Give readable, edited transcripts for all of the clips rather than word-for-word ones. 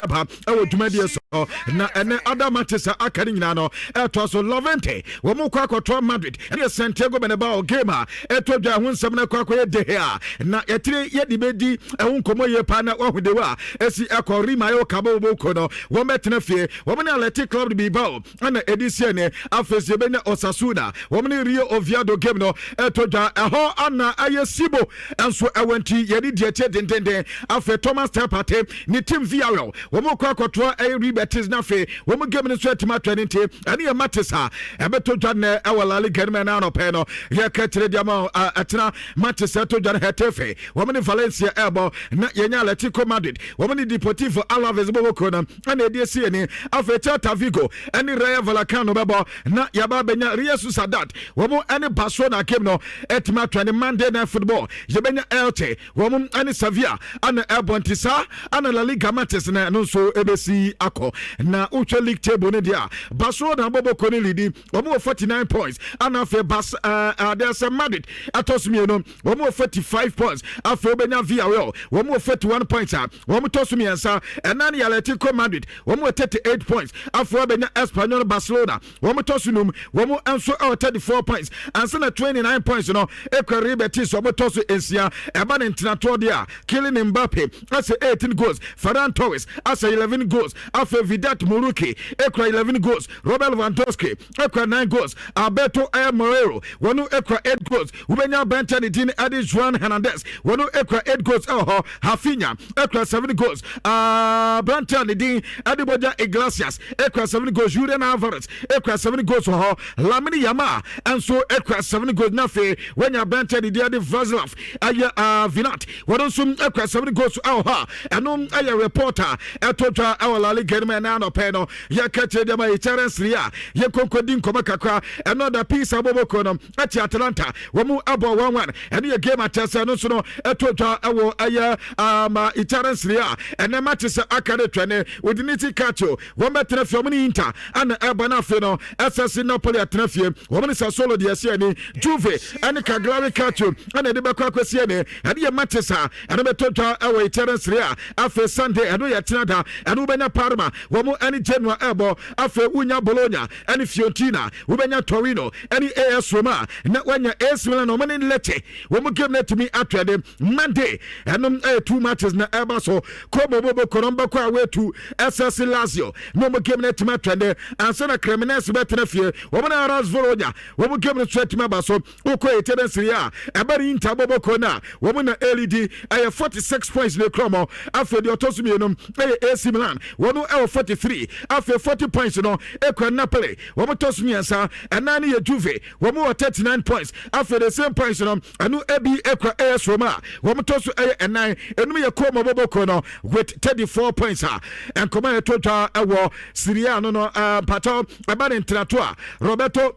eba ewo dwumadie so na ene other matches aka ni nyina no eto so Levante wo mu kwa akɔtɔ Madrid ene Santiago Bernabeu game a eto dwa ho nsɛm na kwa akɔyɛ de ha na yɛtire yɛde bedi ɛho nkɔmɔ yɛ pa na wahudewa esi ɛkɔ Rima yo kabo boko no wo metena fie wo ne Athletic Club Bilbao ana edisia ne afese benya Osasuna wo ne Rio Oviedo game no eto dwa ɛhɔ ana ayɛ sibo enso ɛwanti yɛde diete dendenden afa Thomas Tepate ni team Villarreal wo mu kwa akɔtɔ Real Betis na fe wo mu game no so atima twenty ene yɛ matches a ɛbeto dwa ne ɛwɔ La Liga no na no pɛ no yɛ kɛtire diama atena matches to dwa Hetafe wo ne Valencia ebo na yɛnya Atletico Madrid wo ne Deportivo Alaves boboko na ana edie ni afa Celta Vigo ene Rayo Vallecano bebo na yaba benya Real Sociedad wo mu ene Barcelona game no etima twenty Monday Night Football yɛbenya Elche wo mu ene Sevilla anaEbontisa ana La Liga matches na no so ebesi akɔ na uche league table ne dia Barcelona boboko ne lead wo mu 49 points ana afa there's a Madrid atosumi no wo mu 45 points afa obenya Villarreal wo mu 41 points wo mu tosumi ansa enani Atletico Madrid wo mu 38 points afa obenya Espanyol Barcelona wo mu tosunum wo mu enso 34 points ansa na 29 points no Real Betis wo mu tosu ensia eba ne ntenato dia Kylian Mbappe as 18 goals Ferran Torres as 11 goals afa Vidat Muruki 11 goals Robert Lewandowski 9 goals Alberto Morero wonu 8 goals ubenya bench din Adi Juan Hernandez wonu 8 goals Rafinha 7 goals Brantan din Adiboja Iglesias 7 goals Julian Alvarez 7 goals Lamine Yamal enso 7 goals na fe wenya bench din Adi Vaslav aya Vinat wonu sum 7 goals eno aya reporter etotwa La Liga na no pe no ya kache de ma Charles Ria ye konkodin koma kakra another piece aboboko no ati Atlanta wo mu abo 1-1 ene ye game atese no so no etotwa ewo aya ma Charles Ria ene matches akade twene odiniti kacho wo metre fie mo ni Inter ana eba na fe no SS Napoli atena fie wo mo ni Sassuolo de ase ani Juve ene Cagliari kacho ana de bekwa kwesi ene ye matches ene betotwa ewo Charles Ria afe Sunday eno ye tenada ene ubenya Parma wo mu ene Genoa ebo afe unya Bologna ene Fiorentina ubenya Torino ene AS Roma na wanya AS Milan no mani Lecce wo mu game net me atwede Monday eno 2 matches na eba so Como bobo konomba kwa wetu SS Lazio no mu game net me atwede ansana Cremonese betena fie wo mu na Ras Bologna wo mu game net me ba so uko eteden Serie eba Inter bobo kona wo mu na LED 46 points le kromo afe de otosumi no AC Milan wo no 43 afe 40 points no ekwa Napoli wo mu tosumi ansa enani ye Juve wo mu 39 points after the same points no anu ebi ekwa AS Roma wo mu tosu enan enum ye Como boboko no with 34 points and come e total ewo Serie A no pato aba ne ntrato a Roberto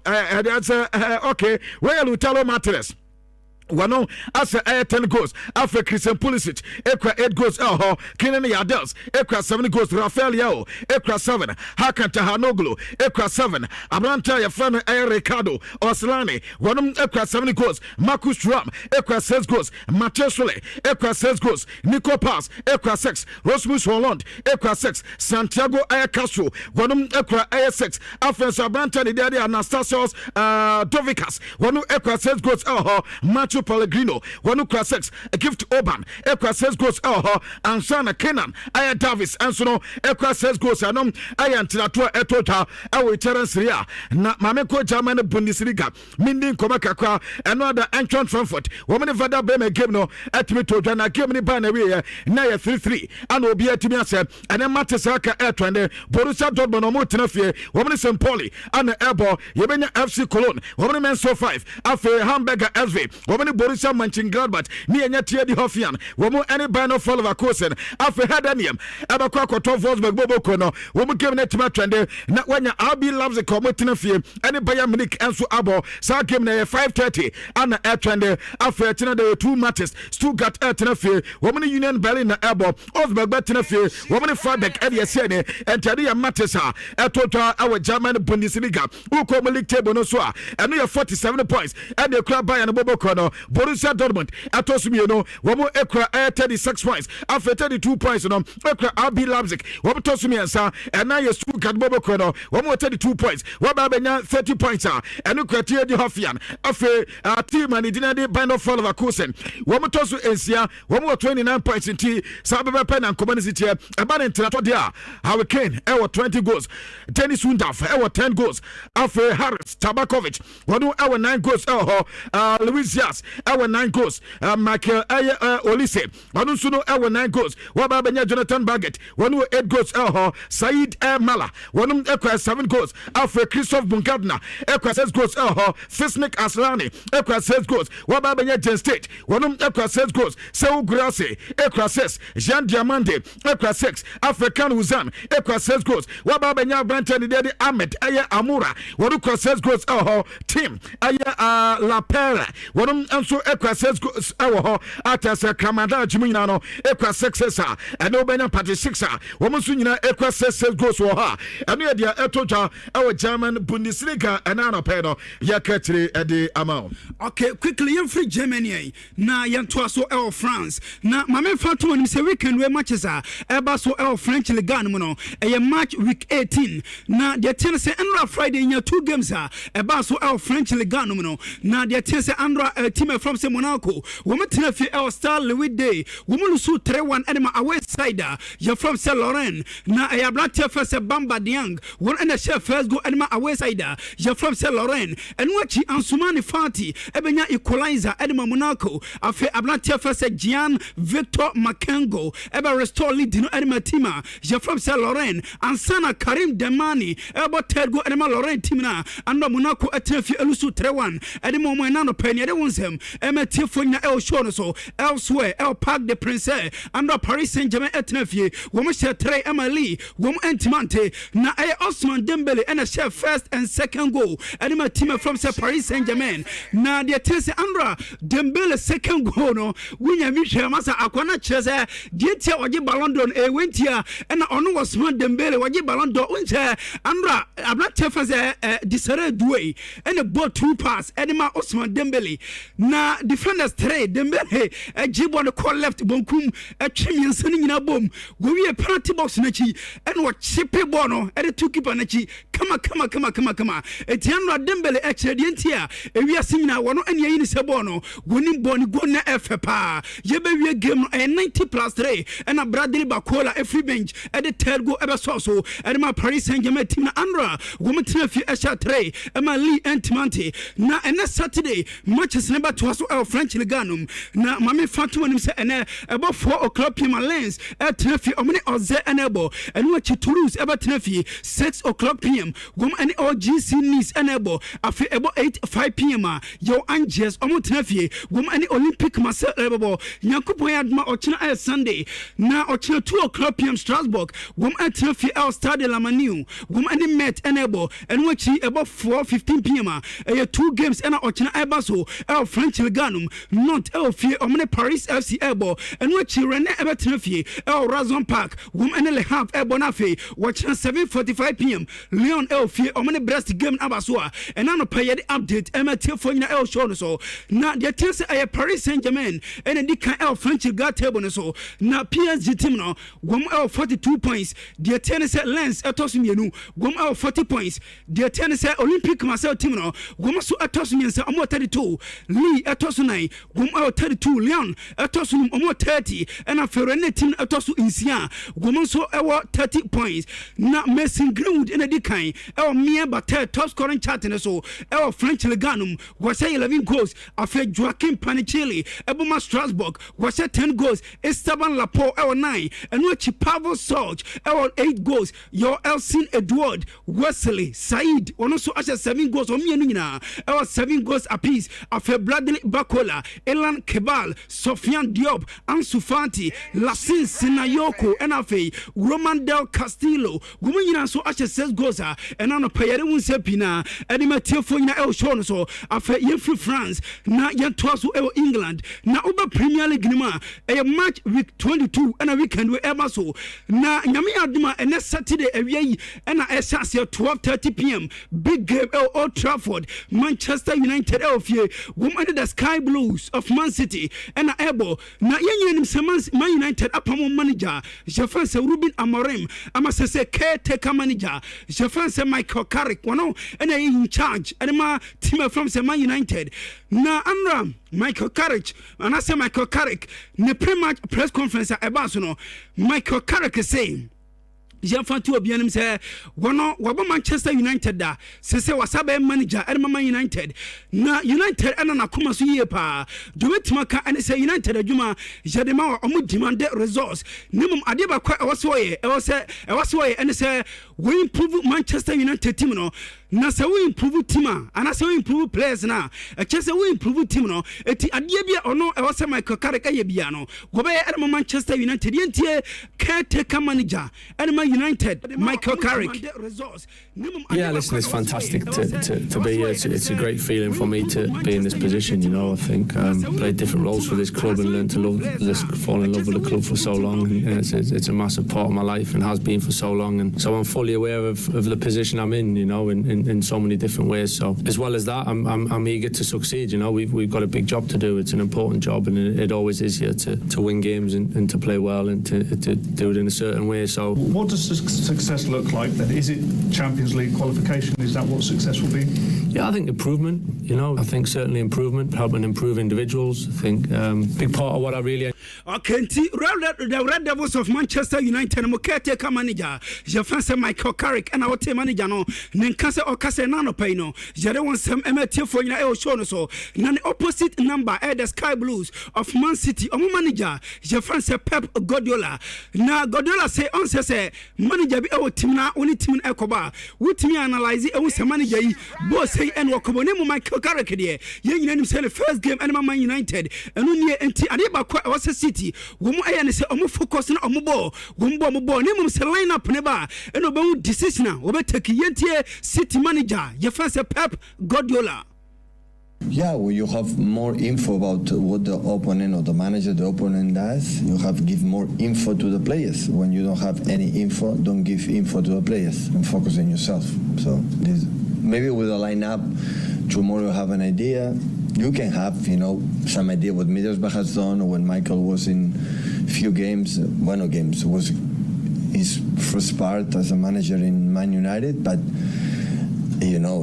okay where Lautaro Martinez wano asa 10 goals after Christian Pulisic ekwa 8 goals Kylian Yadels ekwa 7 goals Rafael Leao ekwa 7 Hakan Çalhanoğlu ekwa 7 Abranta Yafana Ricardo Oslani wano ekwa 7 goals Marcus Thuram ekwa 6 goals Mathieu Sule ekwa 6 goals Nico Paz ekwa 6 Rasmus Hojlund ekwa 6 Santiago Castro wano ekwa 6 after Abranta Didier Anastasios Dovikas wano ekwa 6 goals Machu Pellegrino wanu kwa 6 Gift Orban ekwa 6 goals Ansana Kenan aya Davis ansono ekwa 6 goals anom aya ntilato etota awo Terence Ria na mameko German Bundesliga mindi nkoma kakra another Eintracht Frankfurt womene Vada Bremen game no atimi to na game ni ba na we na ya 3-3 ana obi atimi ase ana Matesaka etwende Borussia Dortmund no mo tenafie womene St Pauli ana ebo yebenya FC Cologne womene Menso 5 afe Hamburger SV womene Borussia Mönchengladbach ni enya tiedi Hoffenheim womu any Bayern of Leverkusen afe Hedanium abakwa kwato Wolfsburg boboko no womu game na tima twende na wanya RB Leipzig ko motina fie any Bayern Munich enso abo sa game na 5:30 ana twende afe tina de 2 matches Stuttgart tina fie womu Union Berlin na abo Augsburg tina fie womu Freiburg ese ne entade ya matches total our German Bundesliga uko mo league table no so eno ya 47 points and the club Bayern boboko no Borussia Dortmund atosu mienu womo ekra 36 points after 32 points no ekra RB Leipzig womo tosu miensa ena ye Stuttgart bobo kono womo 32 points waba benya 30 points enu kratie di Hoffenheim after team and dinade Bayern of Leverkusen womo tosu ensia womo 29 points inti sabebe pen and community eba ntrato dia Hurricane ewo 20 goals Dennis Wundorf ewo 10 goals after Haris Tabakovic wono ewo 9 goals Luis Diaz ewo 9 goals Michael Olise wono suno ewo 9 goals waba benya Jonathan Baggett wono 8 goals Said Mala wono ekwa 7 goals after Christoph Bungardner ekwa 6 goals Fisnik Aslani ekwa 6 goals waba benya Jen State wono ekwa 6 goals Seu Grace ekwa 6 Jean Diamande ekwa 6 African Uzan ekwa 6 goals waba benya Branton Dedi Ahmed Amura wono ekwa 6 goals team La Pera wono enso ekwa 6 goals atasa Kamada Jimunyina no ekwa 6 eno benya party 6 womo so nyina ekwa 6 goals wo ha eno ye dia etoja German Bundesliga enano pe no yakatire ede amount. Okay, quickly you free Germany na yanto so France na mame fato ni se weekend we matches eba so French Ligue 1 no match week 18 na the ten say Andra Friday nya 2 games eba so French Ligue 1 no na the ten say Andra team from say Monaco wo metena fi Star Louis Day wo mu so 3-1 edema away side you from say Lorraine na black first Bamba Diang one and the chef first go edema away side you from say Lorraine and wachi Ansumani Fati ebenya equalizer edema Monaco afi black first Gian Victor Makengo eba restore lead no edema team you from say Lorraine and Sana Karim Demani eba third go edema Lorraine team na and Monaco etefi elusu 3-1 edema mo na no penny de wonsem emeti fonya el show no so elsewhere El Parc des Princes and Paris Saint-Germain etefi wo mo share 3 Emily wo mo entimante na Osman Dembele and a share first and second goal edema team from say Paris Saint-Germain na the tense Andra Dembele second goal no winya mi hwe masa akwana chese die tia waje Ballon d'Or wentia and ono Osman Dembele waje Ballon d'Or unche Andra abla tefase disare duwe and a ball 2 pass edema Osman Dembele na defenders 3 Dembele jibo no call left bonkum atwemi nsani nyina bom go wie penalty box na chi and what chipe ball no e two keeper na chi kama etianra Dembele ekire de ntia ewia sinyina wono ene yi ni se ball no goni ball ni go na efepa ye be wie game no 90+3 and a Bradley Bakola free bench e de third go ebe so e ma Paris Saint-Germain team na Andra wo metina fi esha 3 e ma Lee Entmante na ene Saturday matches number 2 so French Ligue 1 na mame fato nim se ene ebo 4 o'clock PM Lens e tena fi omne oze enebo ene wa Toulouse ebe tena fi 6 o'clock PM gom ene OGC Nice enebo afi ebo 5 PM yo Angers omo tena fi gom ene Olympic Marseille ebo Yakupon adma ochina Sunday na ochina 2 o'clock PM Strasbourg gom ene tena fi El Stade La Maniou gom ene Met enebo ene wa chi ebo 4:15 PM e 2 games ene ochina eba so El French Ligue 1 not El Fie omne Paris FC ebo ene wa chi Rennes ebe tena fi El Razon Park gom ene Le Havre ebo na fi watching 7:45 PM Lyon El Fie omne Brest game abasoa and no pay the update MT for na El show no so na the things Paris Saint-Germain and the kan El French Ligue table no so na PSG team no gom El 42 points the tennis Lens etosu mienu gom El 40 points the tennis Olympic Marseille team no gom so etosu miensa omo 32 Lee etosu 9 gom El 32 Lyon etosu omo 30 and a Rennes team etosu insia gom so 30 points na Mason Greenwood in the kan El Mia Batel top scoring chart in so El French Ligue 1 was 11 goals after Joaquin Panicelli Eboma Strasbourg was 10 goals Esteban Laporte El 9 and which Pavel Sorge El 8 goals your Elsin Edward Wesley Said one also has 7 goals on Mianina El 7 goals apiece after Bradley Bakola Elan Kebal Sofiane Diop Ansu Fati Lassin Sinayoko NFA Roman Del Castillo Gumunina so has 6 goals and an opayere won sepina and Matefo in El Shon so after Yefri France na Yantoasu El England na Uber Premier League nima a match week 22 and a weekend with Emaso na Nyami Aduma and next Saturday away and a SAS 12:30 p.m. big game Old Trafford Manchester United Elfie woman the Sky Blues of Man City and a ebo na yenye Semans Man United upamo manager Jefferse Ruben Amorim amasese caretaker manager Jefferse Michael Carrick wano and in charge and ma team from Man United na Amram Michael Carrick and I say Michael Carrick ne pre-match press conference at Ebasono Michael Carrick is saying Jean-Fantou Obianim say wono wabo Manchester United da se wasabe manager Man United na United ana na kuma so yie pa dometima ka ane say United adwuma jadema omo demand results nimum ade ba kwa ewosoye ane say we improve Manchester United team no na say we improve team ana say we improve players na say we improve team no eti ade bia ono ewose Michael Carrick aye bia no go be Manchester United yentie caretaker manager Man United Michael Carrick. Yeah, listen, it's fantastic to be here. It's a great feeling for me to be in this position. You know, I think played different roles for this club and learned to fall in love with the club for so long. And it's a massive part of my life and has been for so long. And so I'm fully aware of the position I'm in. You know, in so many different ways. So as well as that, I'm eager to succeed. You know, we've got a big job to do. It's an important job, and it always is here to win games and to play well and to do it in a certain way. So what does success look like then? Is it Champions League qualification? Is that what success will be? Yeah, I think improvement. You know, I think certainly improvement, helping improve individuals. I think big part of what I really. Okay, the Red Devils of Manchester United mo caretaker manager Jean-François Michael Carrick and our team manager no nenkase okase nano pay no jere won sem emetie for nyina e show no so na the opposite number the Sky Blues of Man City omo manager Jean-François Pep Guardiola na Guardiola say on say manager bi e team na oni team ekoba wo team analyze e wo say manager yi bo say en wokobo ne mo Michael Carrick de ye nyina nim say the first game and Man United enu nie enti ade ba kwa e was City wo mo aye ne say omo focus na omo ball wo mo ball ne mo say line up ne ba eno be wo decision na wo be take yentie City manager ye first Pep Guardiola. Yeah, well, you have more info about what the opponent or the manager, the opponent does. You have give more info to the players. When you don't have any info, don't give info to the players and focus on yourself. So this, maybe with a lineup, tomorrow you have an idea. You can have, you know, some idea what Middlesbrough has done, or when Michael was in few games, one of games was his first part as a manager in Man United, but you know,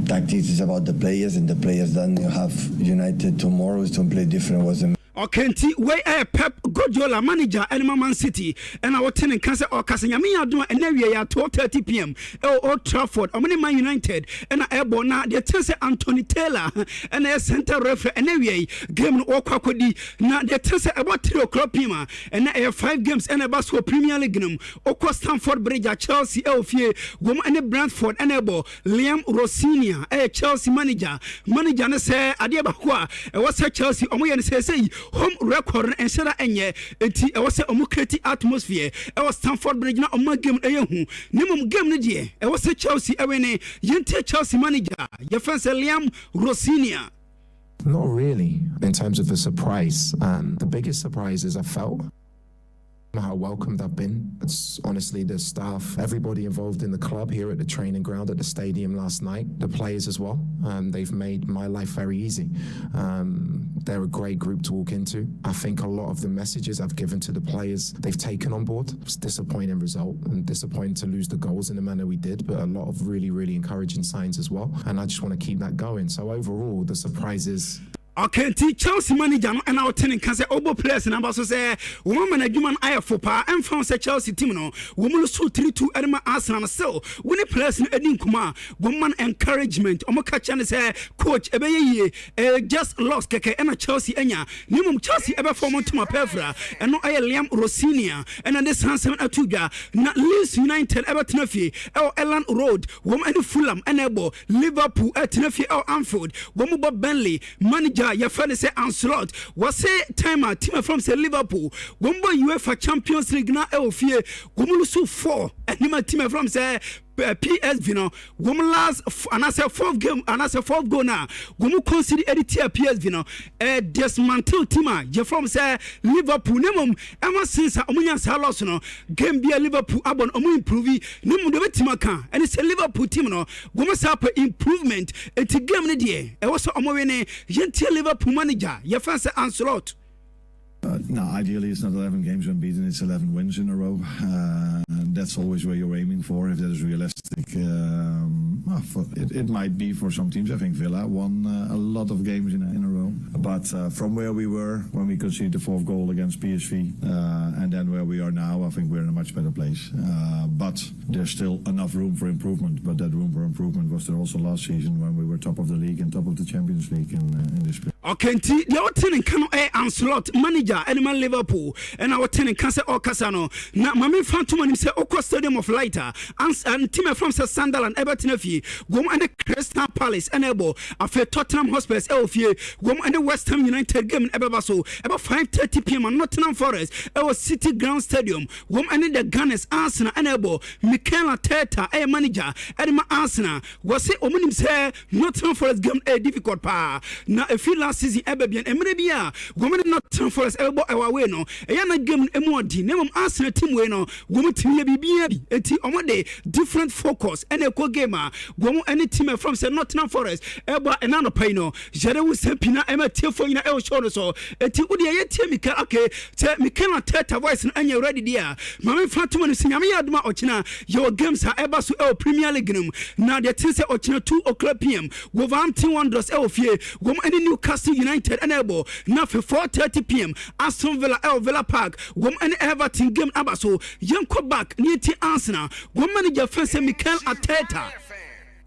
tactics is about the players, and the players that you have United tomorrow is to play different. Okay, we Pep Guardiola manager Man City and our tenant cancer or Casanyami are doing an area at 12:30 p.m. Old Trafford, Man United and airborne now the Tense Anthony Taylor and a center referee and area game or Kwakodi now the Tense about 3 o'clock p.m. and 5 games and a bus for Premier League Oko Stamford Bridge at Chelsea Elfie woman and Brentford and Liam Rossinia a Chelsea manager say Adiabakwa was a Chelsea say home record and shara enye enti e was omo create atmosphere e was Stamford Bridge na omo game eyehu nimum game ne de e was Chelsea ewene yente Chelsea manager ye fans Liam Rossinia. Not really in terms of a surprise. The biggest surprises I felt how welcomed I've been. It's honestly the staff, everybody involved in the club here at the training ground at the stadium last night, the players as well. They've made my life very easy. They're a great group to walk into. I think a lot of the messages I've given to the players, they've taken on board. It's a disappointing result and disappointing to lose the goals in the manner we did, but a lot of really, really encouraging signs as well. And I just want to keep that going. So overall, the surprises. Okay, Chelsea manager and our tenant can say obo players and also say woman a human eye for power and found say Chelsea team no woman so 3-2 Edema Arsenal so when a place in Edin Kuma woman encouragement omo catch and say coach ebeye just lost keke and a Chelsea enya nimum Chelsea ebe form to my pefra and no I Liam Rossinia and this handsome atuga na Leeds United ebe tenafi Elland Road woman Fulham and ebo Liverpool tenafi Anfield woman Bob Burnley manager your friend say Anslot was say timer team from say Liverpool wombo UEFA Champions League na elfie womulusu 4 and him team from say PSV no woman last and I say fourth game and I say fourth goal now woman consider editor PSV no dismantle team je from say Liverpool nemum ever since omunya sa loss no game be Liverpool abon omu improve nemu de betima kan and say Liverpool team no woman say improvement et game ne de e was omo we ne yentie Liverpool manager ye fan say Ancelot. No, ideally it's not 11 games unbeaten, it's 11 wins in a row. And that's always where you're aiming for, if that is realistic. It might be for some teams. I think Villa won a lot of games in a row. But from where we were when we conceded the fourth goal against PSV, and then where we are now, I think we're in a much better place. But there's still enough room for improvement. But that room for improvement was there also last season when we were top of the league and top of the Champions League in this period. Okay, the ten can Ancelot manager Animal Liverpool and our tenant can say Casano. Now, Mammy Fantoman say Oko Stadium of Lighter and team from Sunderland Everton F.E. Gom and the Crystal Palace and Ebo after Tottenham Hotspurs Elfie Gom and the West Ham United game in Ebebaso about 5:30 p.m. on Nottingham Forest our City Ground Stadium Gom and the Gunners Arsenal and Ebo Mikel Arteta a manager Edma Arsenal was it Omunim say Nottingham Forest game a difficult pa now if you last season Ebebian Emrebia Gom and Nottingham Forest Ebo our way no a game emodi name Arsenal team way no Gom team bibia eti omode different focus and a co gamer Gom any team from say Nottingham Forest Ebo enano pay no Jere wo sempina ema tiefo ina e show no so eti udi ye tie Mikel okay say Mikel Arteta voice no anya ready there mama fatuma no sinyame yaduma ochina your games ha eba so e Premier League num na the thing say ochina 2:00 p.m. Wolverhampton Wanderers e ofie Gom any Newcastle United and Ebo na for 4:30 p.m. Aston Villa Villa Park Gom any Everton game abaso yanko back near Arsenal Gom manager fence Mikel Arteta.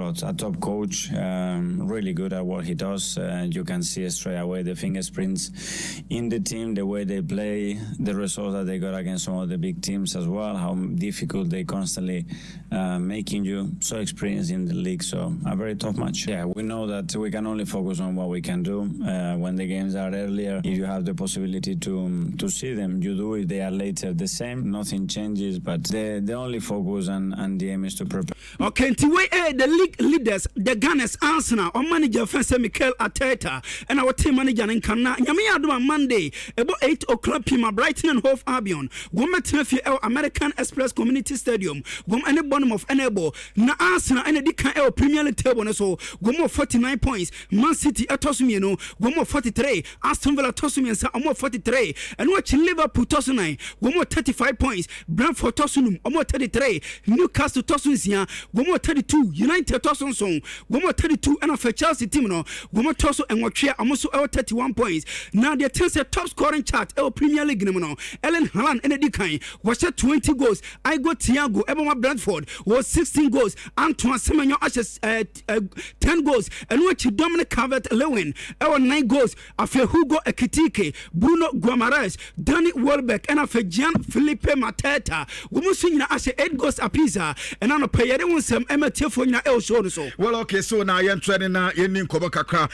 A top coach, really good at what he does. You can see straight away the fingerprints in the team, the way they play, the results that they got against some of the big teams as well, how difficult they constantly making you so experienced in the league. So a very tough match. Yeah, we know that we can only focus on what we can do when the games are earlier. If you have the possibility to see them, you do. If they are later, the same. Nothing changes, but the only focus and the aim is to prepare. Okay, to wait the league leaders, the Gunners, Arsenal, or manager Fence Mikel Arteta, and our team manager in Kana. Yami on Monday, about 8:00 p.m. Brighton and Hove Albion. Woman Tenfi American Express Community Stadium. Gom any bottom of Enable. Na Arsenal and the Dika Premier League table. So Gomo 49 points. Man City Atosumino. Gomo 43. Aston Villa Tosumi and Omo 43. And watch Liverpool Tosunai. Gomo 35 points. Brentford Tosunum. Omo 33. Newcastle Tosunisia. Gomo 32. United Tosun Song. Gomo 32. And of Chelsea team no. Gomo Tosu and Watchia Amosu 31 points. Now the 10 top scoring chart. Premier League no. Ellen Haaland and the Dikai was 20 goals. I go Thiago Ebama Brentford was 16 goals. Antoine Semenyo Ashes 10 goals. And watch Dominic Calvert-Lewin 9 goals. After Hugo Ekitike, Bruno Guimaraes, Danny Welbeck, and after Gian Felipe Mateta. Gumusunya Ashe 8 goals apiece. And on a payer one some Ematifona El Shodo. Well, okay, so now you're training now in Kobakaka,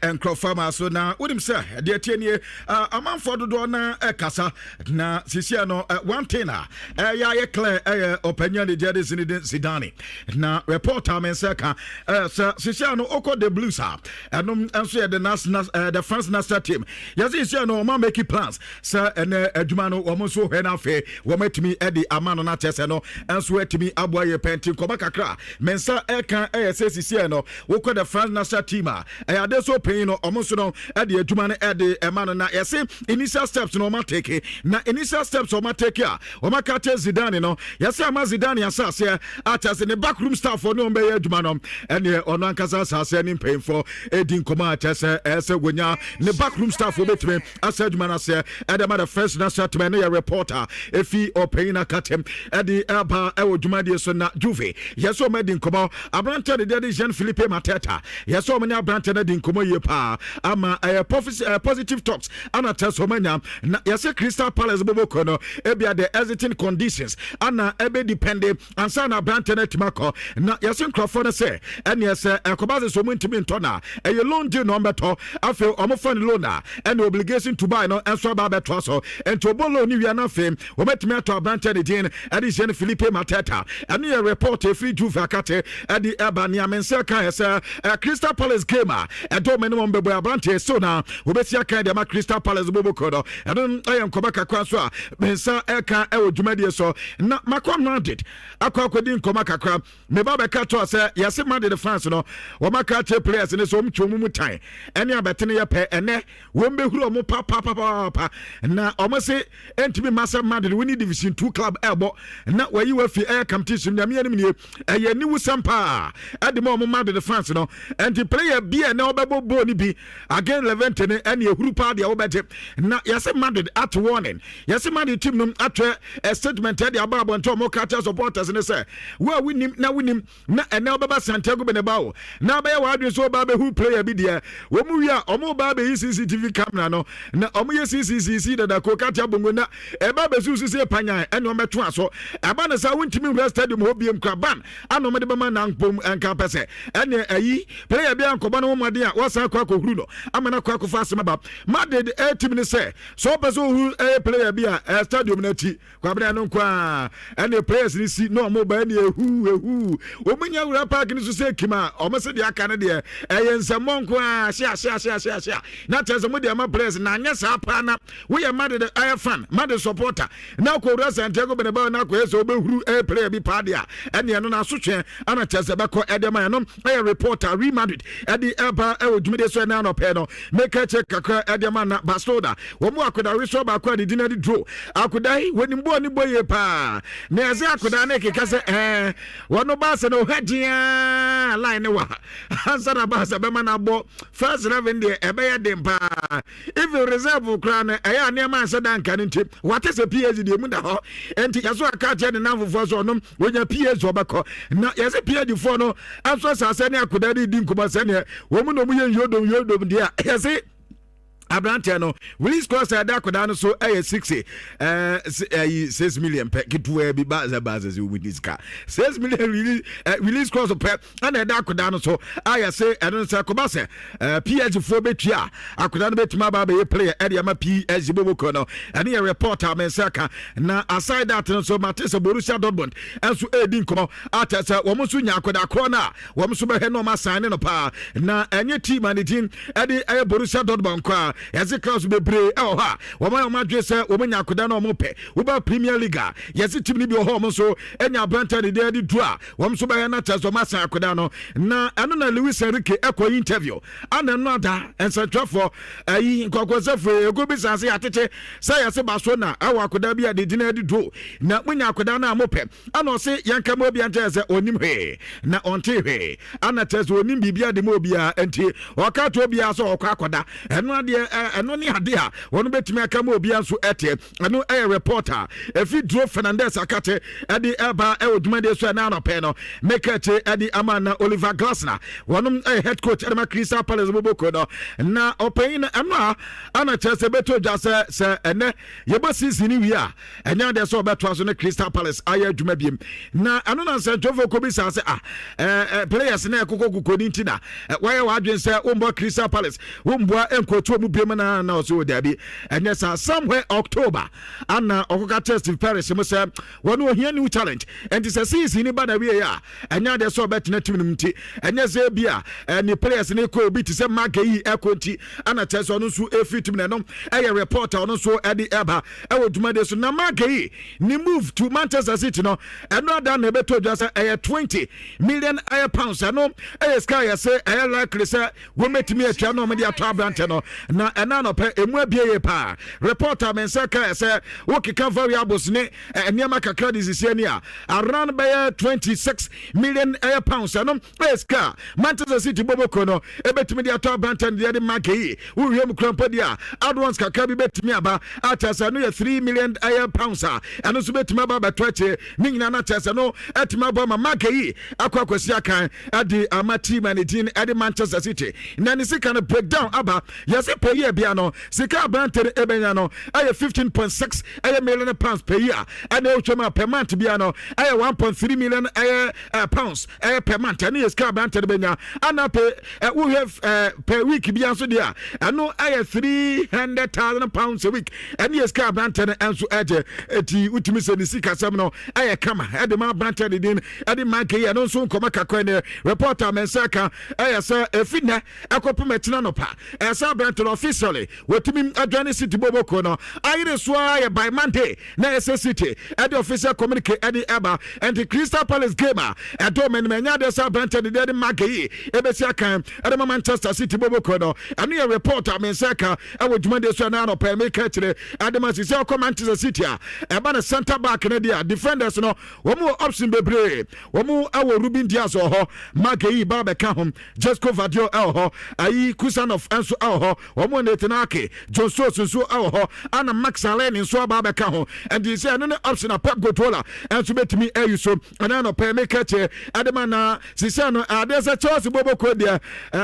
and Crofama. So now, what him say? Dear Tierney, a man for the door na Casa, na Siciano, one tenor, clear opinion, the Jedis in Zidane. Now, reporter, Menseka, Siciano, Oko de Bluesa, and answer the France national team. Yes, Siciano, man making plans, sir, and Jumano, almost so henafe, woman to me, Eddie Amano Natesano, and swear to me, Abuaye Pentin, Kobakakra, Mensa Eka, Siciano, Oko the France national team. I had so paying almost no Eddie Jumano, Eddie Amano, yes, initial steps no man take na initial steps o ma take a o ma ka te Zidane no yes ama Zidane asase atas ne backroom staff for no be adwuma no ene ono ankasa asase ni paying for edin koma atase ese wonya ne backroom staff o betime asa adwuma na se edema the first national team na reporter efi o paying akatem edi aba e odwuma de so na Juve yes o medin nkomo abrante de dedi Jean Philippe Mateta yeso many abrante na di nkomo ye pa ama positive talks ana tesomanya na yese Crystal Palace boboko no ebia the exiting conditions ana ebe depend ansa na abrante na timako na yese nkrofo na say ene yese ekobaze so muntimi ntona eye loan deal no beto afi omofan loan na and obligation to buy no enso ba beto so ento bolo ni wi na fam ometimi ato abrante de din edi Jean Philippe Mateta ene ye report e free juve akate edi ebani amense kan yese Crystal Palace game edo menum bebo abrante so na obesi aka de ma Crystal Palace boboko no eno ayen koba kakra so a bensa eka e odwumade so na makom Madrid akodi nkoma kakra me ba be ka to say yase Madrid France no wo maka che players ne so mtwomu mutan ene abetene ye pe ene wo mbehuru omo pa na omo se entimi masa Madrid we need division 2 club ebo na wayi wa fi air competition na me anim ne eye ni wusampa ade mo Madrid France no enti player bia na obebo bo ni bi again Levante ne ene ehuru pa de obete na yase Madrid at warning yase Madrid team no atwe a statement de ababo nto mo catch supporters ne say we nim na ene obeba Santiago Bernabeu na ba ya wadwe so ba be who player bi de wo mu wi a omo ba be CCTV camera no na omo ye CCTV da ko catch bongo na e ba be CCTV panyan ene o meto aso aba na sa wontimi West Stadium ho biem kraban ano me de be ma na npom enka pese ene ayi player bi ankoba no mo de a wasa kwa kohuru no amana kwa kofa asema ba Madrid team ne say so person who player bi a stadium na ti kwa bra no kwa ene players ni si no mo ba ene ehu omunya wura park ni so say kima o mese de aka ne de ensamo nko a sha na tese mo de ma players na anya sa pa na we ya Madrid fan Madrid supporter na ko wura Santiago Bernabeu na ko eso obehuru player bi pa de a ene no na so twen ana tese be ko edema no reporter Real Madrid edi eba odwumede so na no pe no make check kakra edema na Bastoda wo mu akoda reso ba kwa de dinadi draw akodai wenimbo ni boye pa na eze akoda na keka se wono ba se no hagia line wa answer na ba se be ma na bo first 11 de ebe ya dem pa if you reserve kra na eya na ma se dan kan nti what is a PSG de mu da ho enti yaso aka che de na fofo so no wonya PSG obako na yase PSG fo no anso sase ne akoda di nkoba se ne wo mu no mu ye yodom dia yase Abrante no release cost ada koda no so 6 million per kitu bi baza with this car 6 million release cost per and ada koda no so aya say eno say ko ba say PSG fo betua akoda no betima ba be player e dia ma PSG boboko no ene reporter men saka na aside that no so Matisse Borussia Dortmund enso edi nkomo atese wo mo so nya akoda kro na wo mo so be he no ma sign no pa na enye team and team edi Borussia Dortmund kwa yesi class bebre ha woma dwe se womanya akoda na omope wo ba Premier League yesi team ni bi ho mo so enya Branta de de du a wom so ba na tazo masa akoda no na eno na Luis Enrique ekọ interview ana no ada ensatrafo ayi nkokosefo ego bi sanse atete say yesi ba so na awa akoda bi de de du na munya akoda na amope ana o se yanka mo bi ante se onim he na onte he ana tazo onim bibia de mo bia enti wakato bia so okọ akoda eno ade eno ni ade a wono betimi aka ma obi anso ete eno reporter efi Dro Fernandez akate ade eba odwumade so na no pe no mekete ade amana Oliver Glasner wono head coach Adama Crystal Palace boboko no na open eno a ana chese beto dwa se ene yebo season wi a enya de so beto so ne Crystal Palace aya adwuma biem na eno na se Jova Kobi sa se players na ekokoko ni ntina why wadwen se umbo Crystal Palace umbo enkoto mu biem na also dabi enye sa somewhere October ana okoka test in Paris mo say wono ohia new challenge and this season ni bana we ya enya de so bet na team nti enye se bia ni players ni ko bi ti se Magayi ekonti ana test ono so efit team na no reporter ono so edi eba wodumade so na Magayi ni move to Manchester City no eno ada na beto dwa say 20 million pounds no sky say likely say wo metimi atwa no me de atwa brante no na ɛna no pɛ emu abie pa reporter mensa ka say wokeka variables ne niam kakra disisi ni a around by 26 million pounds no eska Manchester City boboko no ebetimi dia to bantan dia de market wo wiem krampo dia advance kakra bi betimi aba atasa no 3 million pounds a eno so betimi aba betwache ni nyina na atasa no etimi aba ma market akwakwasi akan ade amati managing ade Manchester City na ni sika no breakdown aba yesi per year bia no sika bantan ebenya no 15.6 million pounds per year and ochoma per month bia no 1.3 million pounds per month and is car banter benya and we have per week bia so dia and no 300,000 pounds a week and is car banter and so eti utimi se sika sam no kama e de ma banter de din e de man ke no so nkoma kakwa reporter mensaka say efina akopometina no pa sa banter officially wotimi adwane city boboko no ayire so by Monday na City at the official communique at the Eba and the Crystal Palace gamer at Domen Mania de Sabanta the Daddy Maki Ebesiaka at the Manchester City Bobokono and your reporter Mensaka I would demand this one now per make at the Manchester Manchester City about a center back in the defenders no one more option bebre one more our Ruben Diaz or Maki Baba Kahum just go Vadio Alho Ai Kusanov Ansu Alho one more Netanaki Joso Susu Alho and Max Allen in Swaba Kahum and you say another option a Pep Guardiola and to bet me you so and I no pay make catch Adamana Sisano there's a choice Bobo Kodia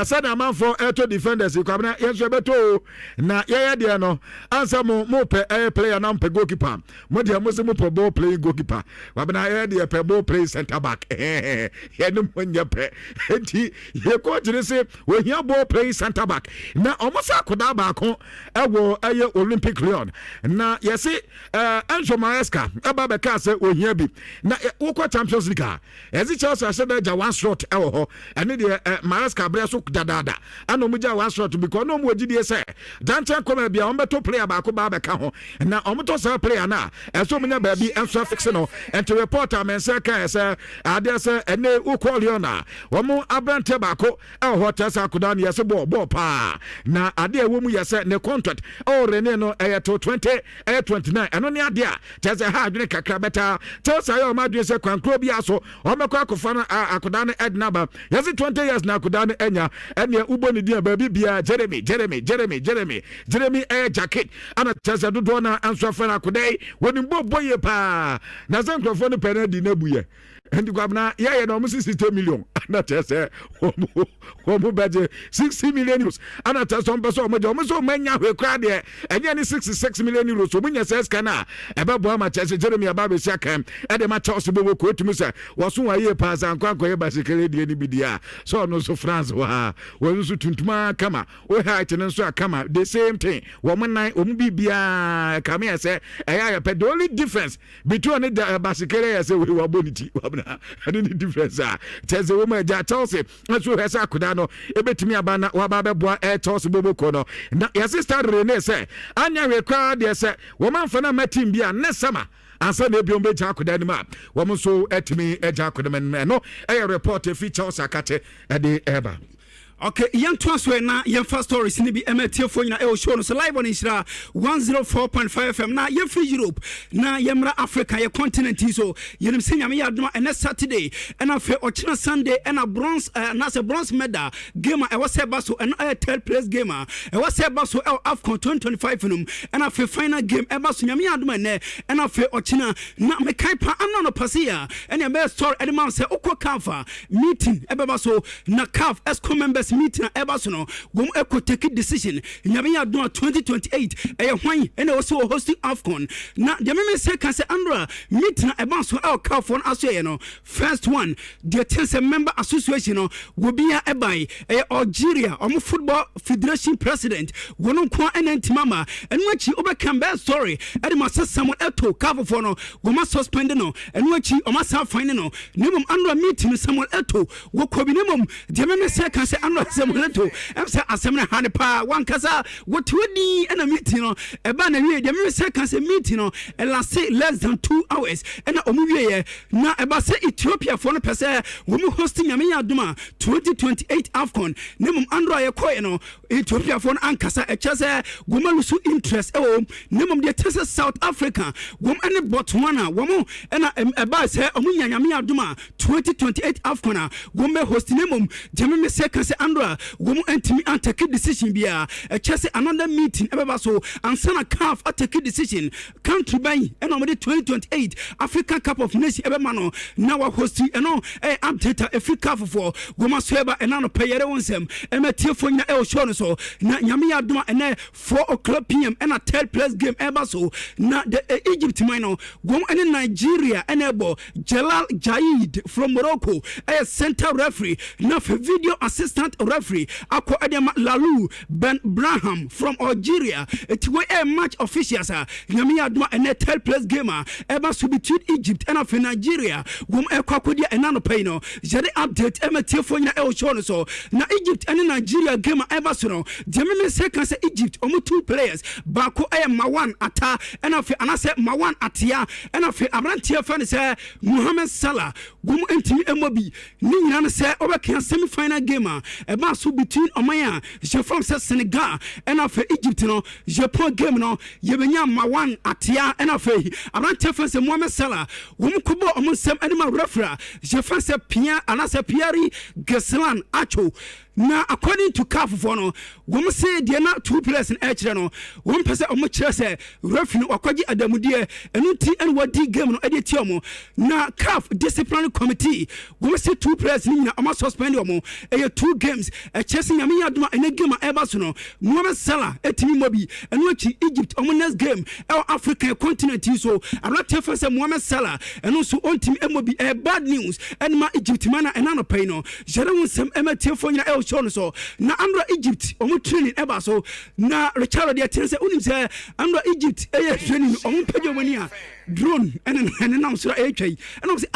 said a man for air defenders you come yes beto na yeah there no answer more per player now per goalkeeper more dia mo per ball playing goalkeeper wabna there per ball play center back yeah no monya pe enti ye coach say we here ball playing center back na almost akoda ba ko ewo aye Olympic Lyon na yes Anjo Maresca aba be ka say ohia bi na wokọ Champions League as it Chelsea said that one shot ho and the Maresca bre so dadada ano mu ja one shot because no mu gidi say dantan come bia on beto player ba ko ba be ka ho na omoto sa player na so munya ba bi enso fix no and to reporter men say ka say ade say ene wokọ Leona wo mu abrante ba ko ho tesa koda na yes ball pa na ade wo mu yes ne contract Rene no to 29 ano ne ade a tese ha adwene kakra beta tese ayo ma adwene se kwankro bia so o mekọ akofa na akoda na ednaba yes 20 years na akoda na enya ene ubo ne dia ba bibia Jeremy jacket ana tese dodo na anso fa na akoda woni boye pa na se nkrofo no penalty na buye and gwabna yeah no 60 million na tese wo budget 60 million euros ana tese on beso mo so manya hwe kra de enya ni 66 million euros so munya ses kana ebe bo ma tese Jeremy ababe sia kan e de ma Chelsea bo ko etumi se wo so wa ye pa san kwankwa ye basikele de ni bidia so no so France wa wo so tuntuma kama wo height no so kama the same thing wo man o mu bibia kama ya se ya pe the only difference between the basikele ya se we wa boniti any difference tese wo ma ja Chelsea so hesa akoda no ebetumi aba na wa ba beboa Chelsea boboko no na ya sister Rene se anya we kwa de se wo man fa na matim bia ne sama ansa na ebiom be ja akoda ni ma wo mo so etimi eja akoda men no report feature sakate e de eba. Okay, young transfer na young first stories ni bi emetie fo nyina e o show no so live on Nhyira 104.5 FM na ye free Europe na yemra Africa ye continent so yenim senya me yadoma and Saturday and afi ochina Sunday and a bronze na se bronze medal game e was eba so and a third place game e was eba so AFCON 2025 num and afi final game eba so nyame yadoma ne and afi ochina na me kai pa ano no pasia and e be story e man say okọ kafa meeting eba so na CAF ESCO members meeting eba so no gom eko take decision nyabe ya do 2028 hwan ene also hosting AFCON na de me say kan say Andra meeting eba so CAF on aso ye no first one the tense member association no go be ya ebai Algeria football federation president wono ko enanti mama enu achi obekam be story ede ma sesam eto CAF for no go ma suspend no enu achi o ma sa fine no nemum Andra meeting someone eto go ko bi nemum de me say kan say Andrew Semoleto say asem hane pa wan kasa what wodi and a meeting no e ba na wie de me say kan say meeting no e last less than 2 hours and omuwie na e ba say Ethiopia for no pese wo mu hosting nyame adoma 2028 AFCON nemum Andrew ayekoye no Ethiopia for no ankasa e chese wo malusu interest e wo nemum de tese South Africa wo ene Botswana wo mu na e ba say omu nyame adoma 2028 AFCON wo me hosting nemum jeme me say kan say Andrew wo mu antimi take decision bia e chese another meeting e ba so ansana CAF take decision country ban e no me 2028 African Cup of Nations e be ma no na wa host e no e update Africa for wo ma so e ba e na no payere wonsem e ma tie fo nya e o show no so na nyame ya doma e na 4:00 p.m. and a third place game e ba so na the Egypt man no wo ene Nigeria e na bo Jalal Jaid from Morocco e center referee na for video assistant referee akọ edema Lalu Ben Braham from Algeria it we a match officials nyame ya doma e na third place game e ba so between Egypt and of Nigeria wo e kwakodia e na no pay no jere update e ma tie fo nya e o show no so na Egypt and Nigeria game e ba so no de me say kan say Egypt omo 2 players bako e Mawan Ata and of anase Mawan Atia and of abrantie fa ne say Mohamed Salah wo mu entimi emobi ni nyina no say obeka semi final game e ba so between Omaya je from Senegal and of Egypt no Japan game no ye benya Mawan Atia and of abrantie fa say Mohamed Salah wo mu kubo omo sem anima referee je fa say Pierre anase Pierre Geslan Acho na according to CAF for no wo say de na 2 players in ekire no wo pese o mo kire say referee wakwaji adamudie enu ti en wadi game no ede ti omo na CAF disciplinary committee wo say 2 players ni na o suspend omo e 2 games e chese nyame yadoma ene game e ba so no Mohamed Salah etimi mobi enu achi Egypt omo next game e African continent so arate fa say Mohamed Salah enu so ontimi emobi e bad news en ma Egypt mana enano pay no jere won sem emetie fo nyina e show no so na Andra Egypt omo training eba so na Richard de tense unim say Andra Egypt e training omo pejo mani a drone and now so and I say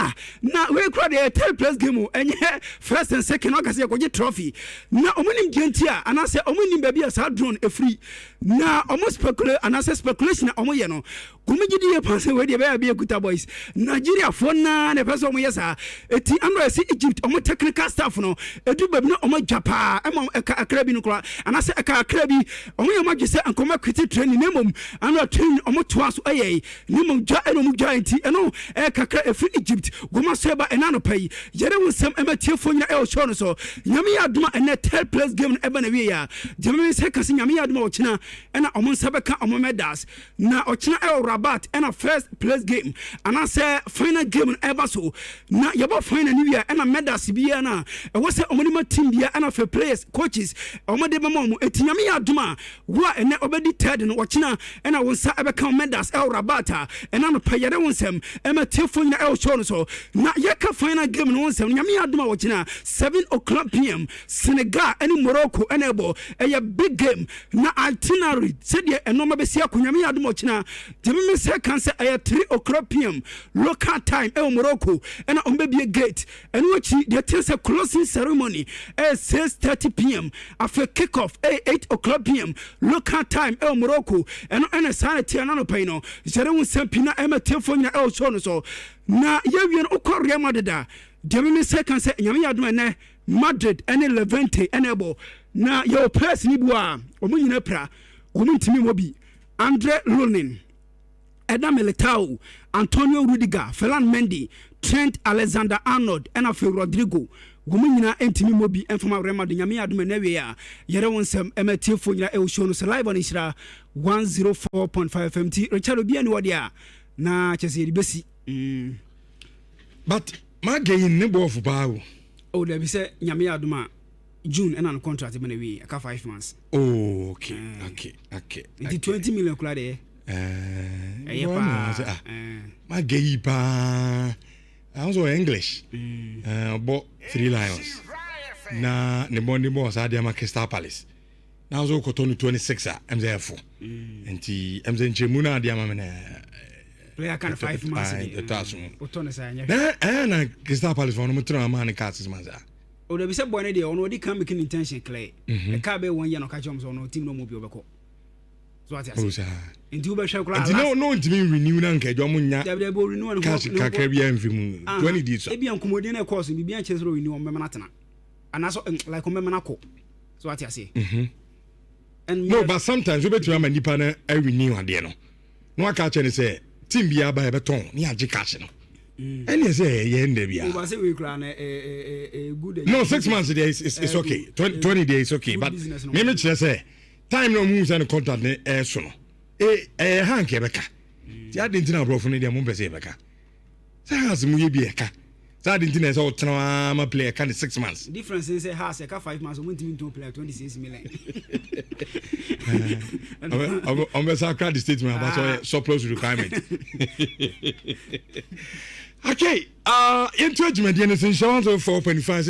na we crowd the third place game enye first and second okase ko trophy na omunim gentia and I say omunim baby as drone e free na almost speculate and I say speculation na omo ye no gumigidi e pass we dey be ekuta boys Nigeria for na the person omo yesa eti Andra see Egypt omo technical staff no edu baby no omo japa ema akra bi no kra and I say akra bi omo ye ma gese ankoma kwiti training nemom Andra training omo toa so aye nemom eno mu giant eno e kakra e free Egypt goma seba enano pay yere wonsem ematie fo nyina e o show no so nyame aduma ene third place game eba na wie ya jeme se kase nyame aduma o kina ena omo nsabeka omo medals na o kina e Rabat ena first place game ana say final game eba so na yebo final ni wie ena medals bia na e wo se omo ni ma team bia ena for players coaches omo de bema omo eti nyame aduma wo ene obedi third no o kina ena wonsa ebeka medals e Rabat ena no payere wonsem ema tefo nyina e show no so na yeka final game no wonsem nyame adoma wo kina 7:00 p.m. Senegal and Morocco enable a big game na itinerary said ye enoma be sia kunyame adoma wo kina jeme se kan se 3:00 p.m. local time e Morocco ena ombebie gate eno wachi de tense closing ceremony 6:30 p.m. after kick off 8:00 p.m. local time e Morocco eno ena sanity anano pay no jere wonsem pina ema tefo nya el show no so na yewien ukọ Real Madrid de me say kan say nyame yadoma na Madrid ene Levante enebo na your press ni bua omo nyina pra omo ntimi mobi Andre Lunin Eda Militao Antonio Rudiger Ferland Mendy Trent Alexander-Arnold ena Fe Rodrigo women nyina entimi mobi enfama Real Madrid nyame yadoma na we ya yere wonsem ematie fo nyina e show no so live on Nhyira 104.5 FMT Richard obi ani wode a na chese di besi but my gain ne bo of bawo oh there be say nyame adoma June and on contract when we aka 5 months okay the 20 million kula de my gay pa I was English but 3 Lions na ne bondi mo sa dia ma Crystal Palace na also kotonu 26 MZF enti MZ nchemuna dia ma mena player kind of 5 months etasu otone sa nya na Crystal Palace for no mutra man cases manza o de be say boy no dey ono di can make intention clear e ka be 1 year no ka chom so no team no mo bi obeko so what you say nti u be hwe kula no ntimi renew na nka jo munya da be renew no ka bia mfimu 20 days e bia nkomodi na course bi bia chesero renew on memana tena anaso like on memana ko so what you say and no but sometimes we betu am nipa na renew ade no no aka che ne say team bia ba e beton ni age cash no any say ye nda bia we say we kra na good no 6 months there is okay 20 days okay but me chere say time no mu say no contract ne so no hanke beka ti adentina brofo ne dia mo pese beka say has mu ye bi eka say adentina say o tena ma play eka 6 months difference in say has eka 5 months mo ntimi to play 26 million on be sacred statement about surplus requirement. Okay, into judgment, 4.5